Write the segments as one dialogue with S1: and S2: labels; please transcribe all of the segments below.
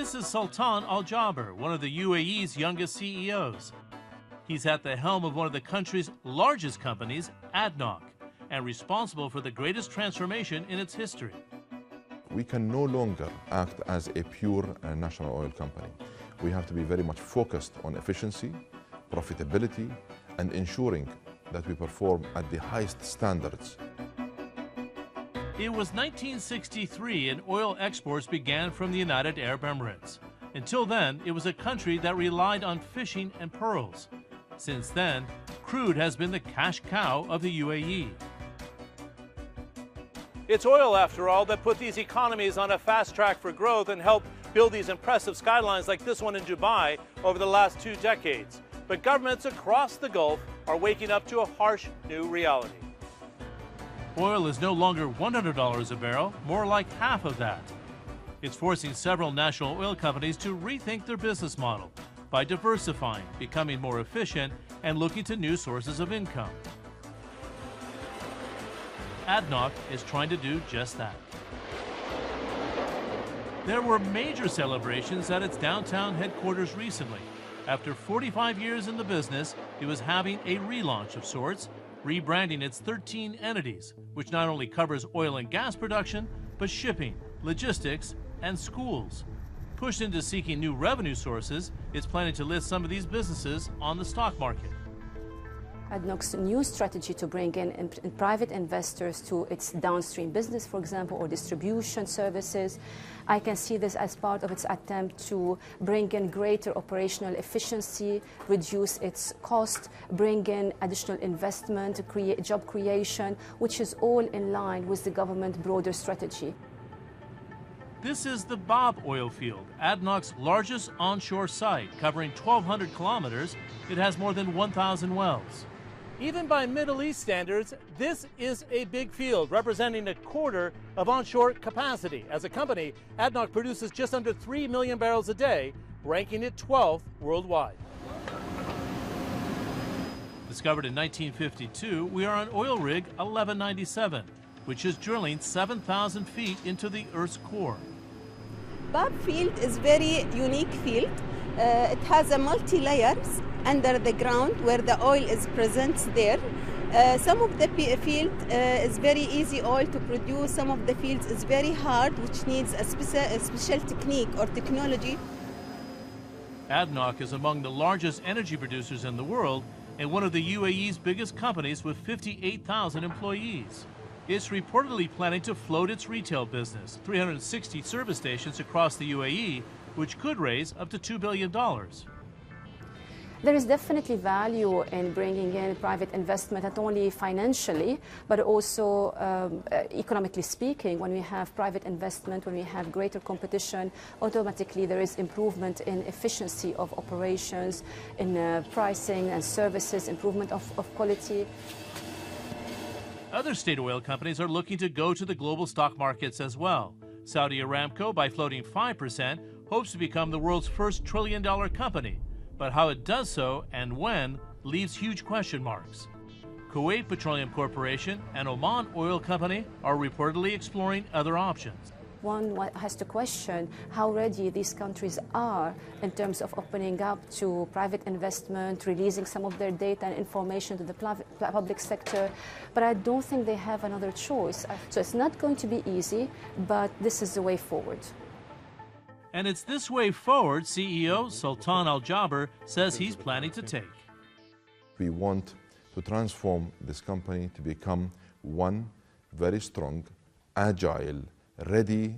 S1: This is Sultan Al Jaber, one of the UAE's youngest CEOs. He's at the helm of one of the country's largest companies, ADNOC, and responsible for the greatest transformation in its history.
S2: We can no longer act as a pure national oil company. We have to be very much focused on efficiency, profitability, and ensuring that we perform at the highest standards.
S1: It was 1963 and oil exports began from the United Arab Emirates. Until then, it was a country that relied on fishing and pearls. Since then, crude has been the cash cow of the UAE. It's oil, after all, that put these economies on a fast track for growth and helped build these impressive skylines like this one in Dubai over the last 2 decades. But governments across the Gulf are waking up to a harsh new reality. Oil is no longer $100 a barrel, more like half of that. It's forcing several national oil companies to rethink their business model by diversifying, becoming more efficient, and looking to new sources of income. ADNOC is trying to do just that. There were major celebrations at its downtown headquarters recently. After 45 years in the business, it was having a relaunch of sorts, rebranding its 13 entities, which not only covers oil and gas production, but shipping, logistics, and schools. Pushed into seeking new revenue sources, it's planning to list some of these businesses on the stock market.
S3: ADNOC's new strategy to bring in private investors to its downstream business, for example, or distribution services, I can see this as part of its attempt to bring in greater operational efficiency, reduce its cost, bring in additional investment, create job creation, which is all in line with the government broader strategy.
S1: This is the Bab oil field, ADNOC's largest onshore site, covering 1,200 kilometers. It has more than 1,000 wells. Even by Middle East standards, this is a big field, representing a quarter of onshore capacity. As a company, ADNOC produces just under 3 million barrels a day, ranking it 12th worldwide. Discovered in 1952, we are on oil rig 1197, which is drilling 7,000 feet into the Earth's core.
S4: Bab field is very unique field. It has a multi-layers under the ground where the oil is present there. Some of the field is very easy oil to produce. Some of the fields is very hard, which needs a special technique or technology.
S1: ADNOC is among the largest energy producers in the world and one of the UAE's biggest companies with 58,000 employees. It's reportedly planning to float its retail business, 360 service stations across the UAE, which could raise up to $2 billion.
S3: There is definitely value in bringing in private investment, not only financially, but also economically speaking. When we have private investment, when we have greater competition, automatically there is improvement in efficiency of operations, in pricing and services, improvement of quality.
S1: Other state oil companies are looking to go to the global stock markets as well. Saudi Aramco, by floating 5%, hopes to become the world's first trillion-dollar company. But how it does so and when leaves huge question marks. Kuwait Petroleum Corporation and Oman Oil Company are reportedly exploring other options.
S3: One has to question how ready these countries are in terms of opening up to private investment, releasing some of their data and information to the public sector. But I don't think they have another choice. So it's not going to be easy, but this is the way forward.
S1: And it's this way forward CEO Sultan Al Jaber says he's planning to take.
S2: We want to transform this company to become one very strong, agile, ready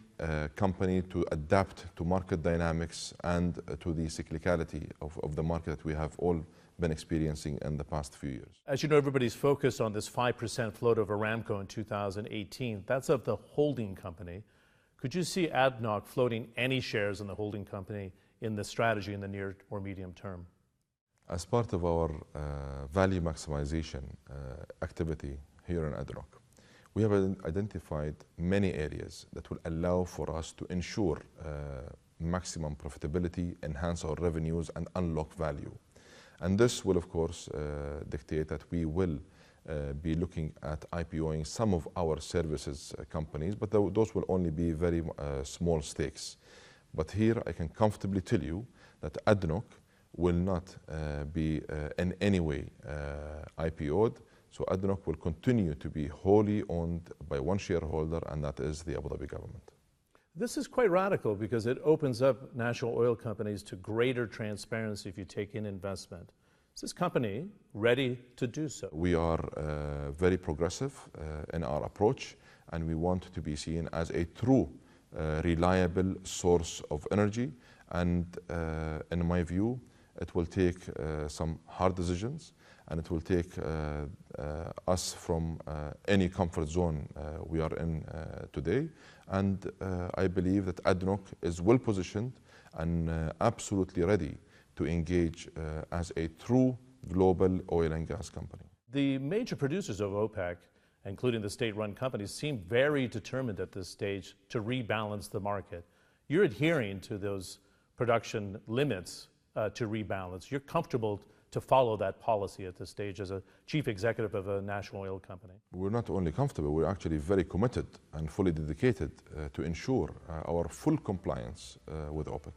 S2: company to adapt to market dynamics and to the cyclicality of the market that we have all been experiencing in the past few years.
S1: As you know, everybody's focused on this 5% float of Aramco in 2018. That's of the holding company. Could you see ADNOC floating any shares in the holding company in the strategy in the near or medium term?
S2: As part of our value maximization activity here in ADNOC, we have identified many areas that will allow for us to ensure maximum profitability, enhance our revenues, and unlock value. And this will, of course, dictate that we will be looking at IPOing some of our services companies, but those will only be very small stakes. But here I can comfortably tell you that ADNOC will not be in any way IPO'd. So ADNOC will continue to be wholly owned by one shareholder, and that is the Abu Dhabi government.
S1: This is quite radical because it opens up national oil companies to greater transparency if you take in investment. Is this company ready to do so?
S2: We are very progressive in our approach, and we want to be seen as a true, reliable source of energy. And in my view, it will take some hard decisions, and it will take us from any comfort zone we are in today. And I believe that ADNOC is well positioned and absolutely ready to engage as a true global oil and gas company.
S1: The major producers of OPEC, including the state-run companies, seem very determined at this stage to rebalance the market. You're adhering to those production limits to rebalance. You're comfortable to follow that policy at this stage as a chief executive of a national oil company?
S2: We're not only comfortable, we're actually very committed and fully dedicated to ensure our full compliance with OPEC.